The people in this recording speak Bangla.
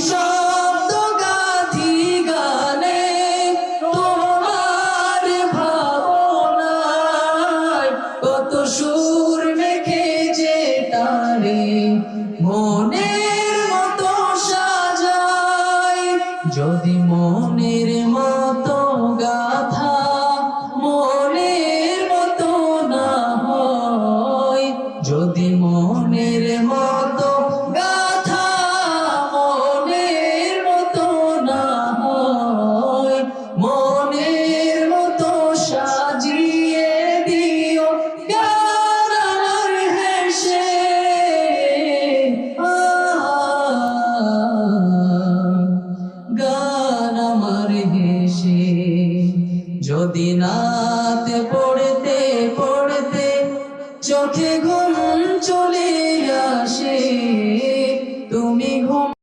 শব্দ গাথি গানে তোমার ভাবনায়, কত সুর মেখে যে তারে মনের মতো সাজাই। যদি মনের মতো গাথা